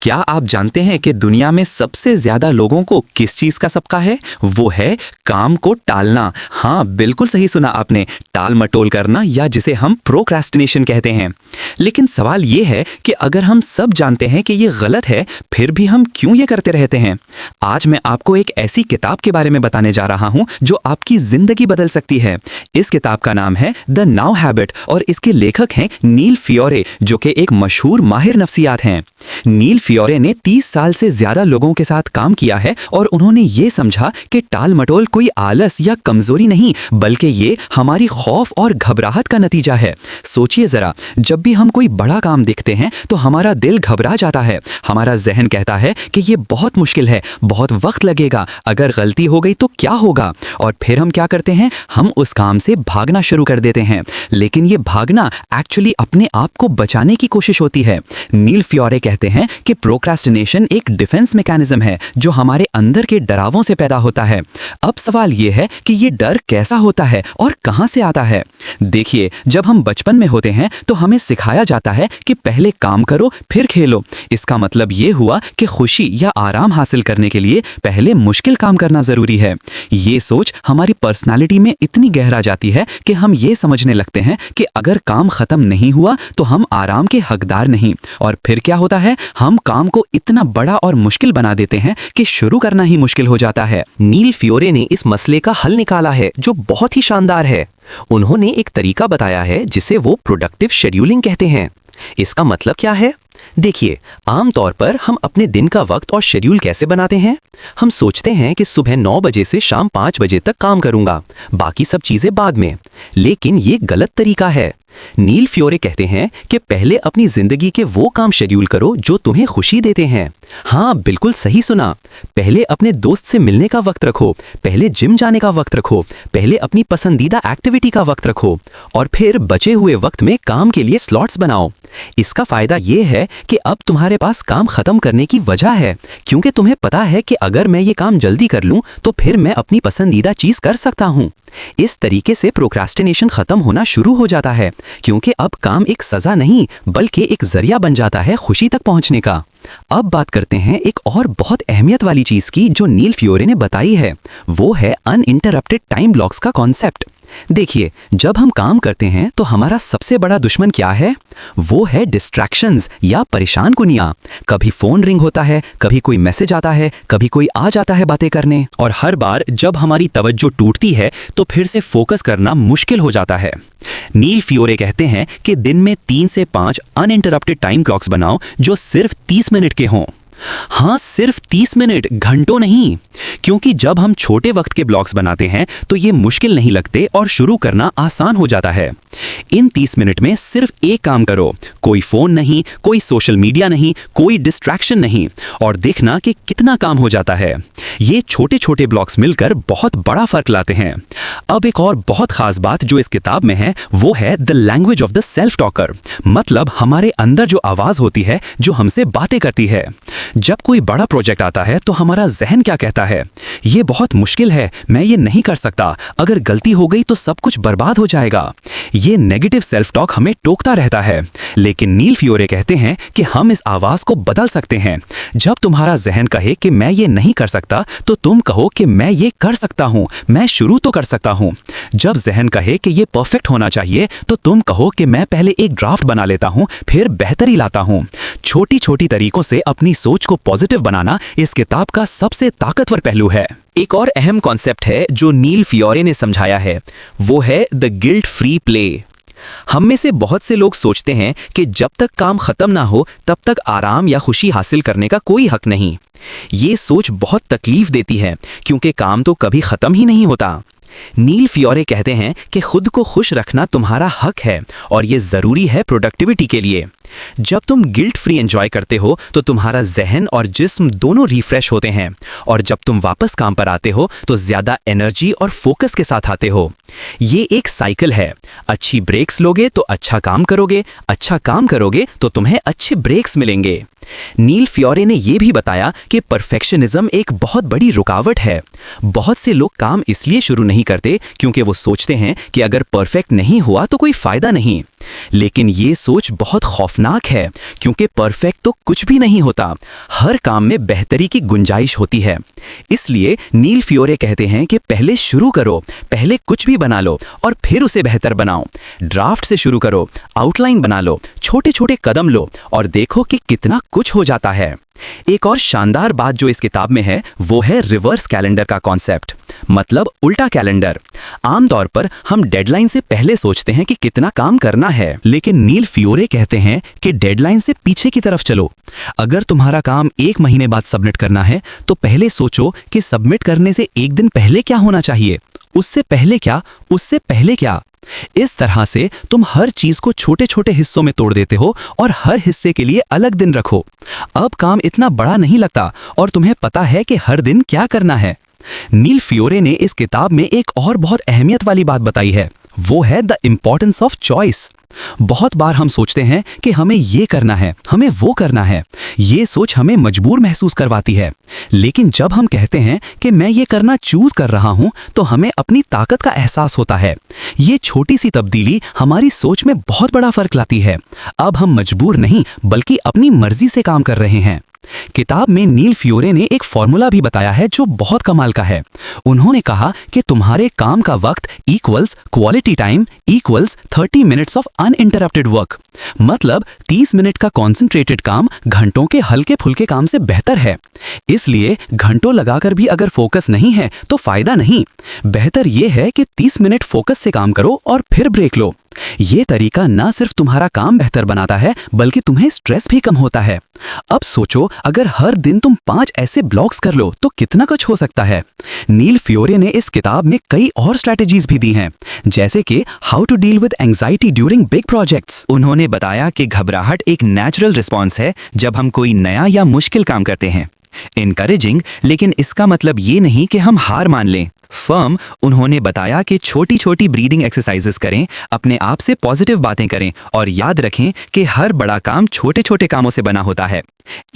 क्या आप जानते हैं कि दुनिया में सबसे ज्यादा लोगों को किस चीज का सबका है? वो है काम को टालना। हाँ, बिल्कुल सही सुना आपने, टाल मटोल करना, या जिसे हम प्रोक्रेस्टिनेशन कहते हैं। लेकिन सवाल ये है कि अगर हम सब जानते हैं कि ये गलत है, फिर भी हम क्यों ये करते रहते हैं? आज मैं आपको एक ऐसी किताब के बारे में बताने जा रहा हूं जो आपकी जिंदगी बदल सकती है। इस किताब का नाम है द नाउ हैबिट और इसके लेखक हैं नील फियोरे, जो कि एक मशहूर माहिर नफ्सियात हैं। नील फियोरे ने 30 साल से ज्यादा लोगों के साथ काम किया है और उन्होंने ये समझा कि टाल मटोल कोई आलस या कमजोरी नहीं, बल्कि ये हमारी खौफ और घबराहट का नतीजा है। सोचिए जरा, जब भी हम कोई बड़ा काम देखते हैं तो हमारा दिल घबरा जाता है। हमारा जहन कहता है कि ये बहुत मुश्किल है, बहुत वक्त लगेगा, अगर गलती हो गई तो क्या होगा? और फिर हम क्या करते हैं? हम उस काम से भागना शुरू कर देते हैं। लेकिन ये भागना एक्चुअली अपने आप को बचाने की कोशिश होती है। नील फियोरे कहते हैं कि प्रोक्रेस्टिनेशन एक डिफेंस मैकेनिज्म है जो हमारे अंदर के डरावों से पैदा होता है। अब सवाल यह है कि ये डर कैसा होता है और कहां से आता है? देखिए, जब हम बचपन में होते हैं तो हमें सिखाया जाता है कि पहले काम करो फिर खेलो। इसका मतलब ये हुआ कि खुशी या आराम हासिल करने के लिए पहले मुश्किल काम करना जरूरी है। ये सोच हमारी पर्सनालिटी में इतनी गहरा जाती है कि हम ये समझने लगते हैं कि अगर काम खत्म नहीं हुआ तो हम आराम के हकदार नहीं। और फिर क्या होता है? हम काम को इतना बड़ा और मुश्किल बना देते हैं कि शुरू करना ही मुश्किल हो जाता है। नील फियोरे ने इस मसले का हल निकाला है जो बहुत ही शानदार है। उन्होंने एक तरीका बताया है जिसे वो प्रोडक्टिव शेड्यूलिंग कहते हैं। इसका मतलब क्या है? देखिए, आमतौर पर हम अपने दिन का वक्त और शेड्यूल कैसे बनाते हैं? हम सोचते हैं कि सुबह 9 बजे से शाम 5 बजे तक काम करूंगा, बाकी सब चीजें बाद में। लेकिन ये गलत तरीका है। नील फियोरे कहते हैं कि पहले अपनी जिंदगी के वो काम शेड्यूल करो जो तुम्हें खुशी देते हैं। हाँ, बिल्कुल सही सुना। पहले अपने दोस्त से मिलने का वक्त रखो, पहले जिम जाने का वक्त रखो, पहले अपनी पसंदीदा एक्टिविटी का वक्त रखो, और फिर बचे हुए वक्त में काम के लिए स्लॉट्स बनाओ। इसका फायदा ये है कि अब तुम्हारे पास काम खत्म करने की वजह है, क्योंकि तुम्हें पता है कि अगर मैं ये काम जल्दी कर लूं तो फिर मैं अपनी पसंदीदा चीज कर सकता हूं। इस तरीके से प्रोक्रेस्टिनेशन खत्म होना शुरू हो जाता है, क्योंकि अब काम एक सजा नहीं बल्कि एक जरिया बन जाता है खुशी तक पहुंचने का। अब बात करते हैं एक और बहुत अहमियत वाली चीज की जो नील फियोरे ने बताई है। वो है अनइंटरप्टेड टाइम ब्लॉक्स का कॉन्सेप्ट। देखिए, जब हम काम करते हैं तो हमारा सबसे बड़ा दुश्मन क्या है? वो है डिस्ट्रैक्शंस या परेशान कुनियां। कभी फोन रिंग होता है, कभी कोई मैसेज आता है, कभी कोई आ जाता है बातें करने, और हर बार जब हमारी तवज्जो टूटती है तो फिर से फोकस करना मुश्किल हो जाता है। नील फियोरे कहते हैं कि दिन में 3 से 5 अनइंटरप्टेड टाइम ब्लॉक्स बनाओ जो सिर्फ 30 मिनट के हों। हाँ, सिर्फ 30 मिनट, घंटों नहीं। क्योंकि जब हम छोटे वक्त के ब्लॉक्स बनाते हैं तो ये मुश्किल नहीं लगते और शुरू करना आसान हो जाता है। इन 30 मिनट में सिर्फ एक काम करो, कोई फोन नहीं, कोई सोशल मीडिया नहीं, कोई डिस्ट्रैक्शन नहीं, और देखना कि कितना काम हो जाता है। ये छोटे छोटे ब्लॉक्स मिलकर बहुत बड़ा फर्क लाते हैं। अब एक और बहुत खास बात जो इस किताब में है वो है the language of the self talker, मतलब हमारे अंदर जो आवाज होती है जो हमसे बातें करती है। जब कोई बड़ा प्रोजेक्ट आता है तो हमारा जहन क्या कहता है? ये बहुत मुश्किल है, मैं ये नहीं कर सकता, अगर गलती हो गई तो सब कुछ बर्बाद हो जाएगा। ये नेगेटिव सेल्फ टॉक हमें टोकता रहता है। लेकिन नील फियोरे कहते हैं कि हम इस आवाज को बदल सकते हैं। जब तुम्हारा जहन कहे कि मैं ये नहीं कर सकता तो तुम कहो कि मैं ये कर सकता हूं, मैं शुरू तो कर सकता हूं। जब जहन कहे कि ये परफेक्ट होना चाहिए तो तुम कहो कि मैं पहले एक ड्राफ्ट बना लेता हूं, फिर बेहतरी लाता हूं। छोटी छोटी तरीकों से अपनी सोच को पॉजिटिव बनाना इस किताब का सबसे ताकतवर पहलू है। एक और अहम कॉन्सेप्ट है जो नील फियोरे ने समझाया है, वो है द गिल्ट फ्री प्ले। हम में से बहुत से लोग सोचते हैं कि जब तक काम खत्म ना हो तब तक आराम या खुशी हासिल करने का कोई हक नहीं। ये सोच बहुत तकलीफ देती है क्योंकि काम तो कभी खत्म ही नहीं होता। नील फियोरे कहते हैं कि खुद को खुश रखना तुम्हारा हक है और ये जरूरी है प्रोडक्टिविटी के लिए। जब तुम गिल्ट फ्री एंजॉय करते हो तो तुम्हारा जहन और जिस्म दोनों रिफ्रेश होते हैं, और जब तुम वापस काम पर आते हो तो ज्यादा एनर्जी और फोकस के साथ आते हो। ये एक साइकिल है। अच्छी ब्रेक्स लोगे तो अच्छा काम करोगे, अच्छा काम करोगे तो तुम्हें अच्छे ब्रेक्स मिलेंगे। नील फ्योरे ने यह भी बताया कि परफेक्शनिज्म एक बहुत बड़ी रुकावट है। बहुत से लोग काम इसलिए शुरू नहीं करते क्योंकि वो सोचते हैं कि अगर परफेक्ट नहीं हुआ तो कोई फायदा नहीं। लेकिन ये सोच बहुत खौफनाक है क्योंकि परफेक्ट तो कुछ भी नहीं होता। हर काम में बेहतरी की गुंजाइश होती है। इसलिए नील फ्योरे कहते हैं कि पहले शुरू करो, पहले कुछ भी बना लो और फिर उसे बेहतर बनाओ। ड्राफ्ट से शुरू करो, आउटलाइन बना लो, छोटे छोटे कदम लो और देखो कि कितना कुछ हो जाता है। एक और शानदार बात जो इस किताब में है वो है रिवर्स कैलेंडर का कॉन्सेप्ट, मतलब उल्टा कैलेंडर। आमतौर पर हम डेडलाइन से पहले सोचते हैं कि कितना काम करना है, लेकिन नील फ्योरे कहते हैं कि डेडलाइन से पीछे की तरफ चलो। अगर तुम्हारा काम 1 महीने बाद सबमिट करना है तो पहले सोचो कि सबमिट करने से 1 दिन पहले क्या होना चाहिए, उससे पहले क्या, उससे पहले क्या। इस तरह से तुम हर चीज को छोटे छोटे हिस्सों में तोड़ देते हो और हर हिस्से के लिए अलग दिन रखो। अब काम इतना बड़ा नहीं लगता और तुम्हें पता है कि हर दिन क्या करना है। नील फ्योरे ने इस किताब में एक और बहुत अहमियत वाली बात बताई है, वो है द इम्पोर्टेंस ऑफ चॉइस। बहुत बार हम सोचते हैं कि हमें ये करना है, हमें वो करना है। ये सोच हमें मजबूर महसूस करवाती है। लेकिन जब हम कहते हैं कि मैं ये करना चूज कर रहा हूं तो हमें अपनी ताकत का एहसास होता है। ये छोटी सी तब्दीली हमारी सोच में बहुत बड़ा फर्क लाती है। अब हम मजबूर नहीं बल्कि अपनी मर्जी से काम कर रहे हैं। किताब में नील फ्योरे ने एक फॉर्मूला भी बताया है जो बहुत कमाल का है। उन्होंने कहा कि तुम्हारे काम का वक्त equals quality time equals 30 minutes of uninterrupted work. मतलब 30 मिनट का कॉन्सेंट्रेटेड काम घंटों के हल्के फुल्के काम से बेहतर है। इसलिए घंटों लगाकर भी अगर फोकस नहीं है तो फायदा नहीं। बेहतर यह है कि 30 मिनट फोकस से काम करो और फिर ब्रेक लो। ये तरीका ना सिर्फ तुम्हारा काम बेहतर बनाता है बल्कि तुम्हें स्ट्रेस भी कम होता है। अब सोचो अगर हर दिन तुम 5 ऐसे ब्लॉक्स कर लो तो कितना कुछ हो सकता है। नील फ्योरे ने इस किताब में कई और स्ट्रैटेजीज भी दी हैं, जैसे कि how to deal with anxiety during big projects. उन्होंने बताया कि घबराहट एक नेचुरल रिस्पॉन्स है जब हम कोई नया या मुश्किल काम करते हैं। इनकरेजिंग, लेकिन इसका मतलब ये नहीं कि हम हार मान लें। फर्म, उन्होंने बताया कि छोटी छोटी ब्रीदिंग एक्सरसाइजेस करें, अपने आप से पॉजिटिव बातें करें और याद रखें कि हर बड़ा काम छोटे छोटे कामों से बना होता है।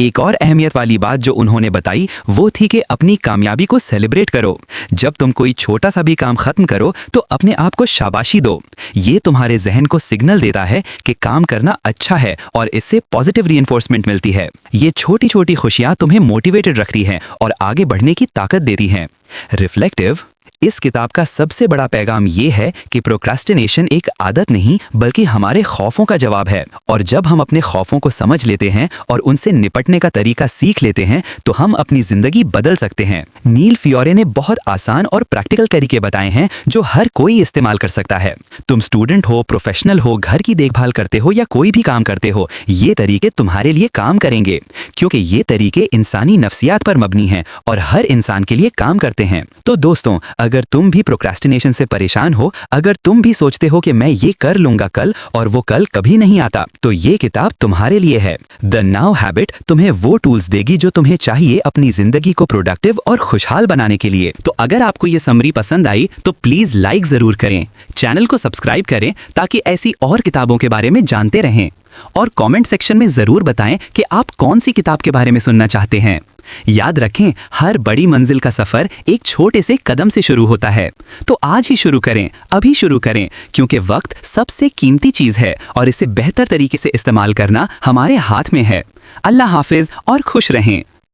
एक और अहमियत वाली बात जो उन्होंने बताई वो थी कि अपनी कामयाबी को सेलिब्रेट करो। जब तुम कोई छोटा सा भी काम खत्म करो तो अपने आप को शाबाशी दो। ये तुम्हारे जहन को सिग्नल देता है कि काम करना अच्छा है और इससे पॉजिटिव रीइंफोर्समेंट मिलती है। ये छोटी छोटी खुशियां तुम्हें मोटिवेटेड रखती हैं और आगे बढ़ने की ताकत देती हैं। रिफ्लेक्टिव, इस किताब का सबसे बड़ा पैगाम ये है कि प्रोक्रास्टिनेशन एक आदत नहीं बल्कि हमारे खौफों का जवाब है। और जब हम अपने खौफों को समझ लेते हैं और उनसे निपटने का तरीका सीख लेते हैं तो हम अपनी जिंदगी बदल सकते हैं। नील फ्योरे ने बहुत आसान और प्रैक्टिकल तरीके बताए हैं जो हर कोई इस्तेमाल कर सकता है। तुम स्टूडेंट हो, प्रोफेशनल हो, घर की देखभाल करते हो या कोई भी काम करते हो, ये तरीके तुम्हारे लिए काम करेंगे क्योंकि ये तरीके इंसानी नफ्सियात पर मबनी हैं और हर इंसान के लिए काम करते हैं। तो दोस्तों, अगर तुम भी प्रोक्रास्टिनेशन से परेशान हो, अगर तुम भी सोचते हो कि मैं ये कर लूंगा कल और वो कल कभी नहीं आता, तो ये किताब तुम्हारे लिए है। द नाउ हैबिट तुम्हें वो टूल्स देगी जो तुम्हें चाहिए अपनी जिंदगी को प्रोडक्टिव और खुशहाल बनाने के लिए। तो अगर आपको ये समरी पसंद आई तो प्लीज लाइक जरूर करें, चैनल को सब्सक्राइब करें ताकि ऐसी और किताबों के बारे में जानते रहें और कमेंट सेक्शन में जरूर बताएं कि आप कौन सी किताब के बारे में सुनना चाहते हैं। याद रखें, हर बड़ी मंजिल का सफर एक छोटे से कदम से शुरू होता है। तो आज ही शुरू करें, अभी शुरू करें, क्योंकि वक्त सबसे कीमती चीज है और इसे बेहतर तरीके से इस्तेमाल करना हमारे हाथ में है। अल्लाह हाफिज और खुश रहें।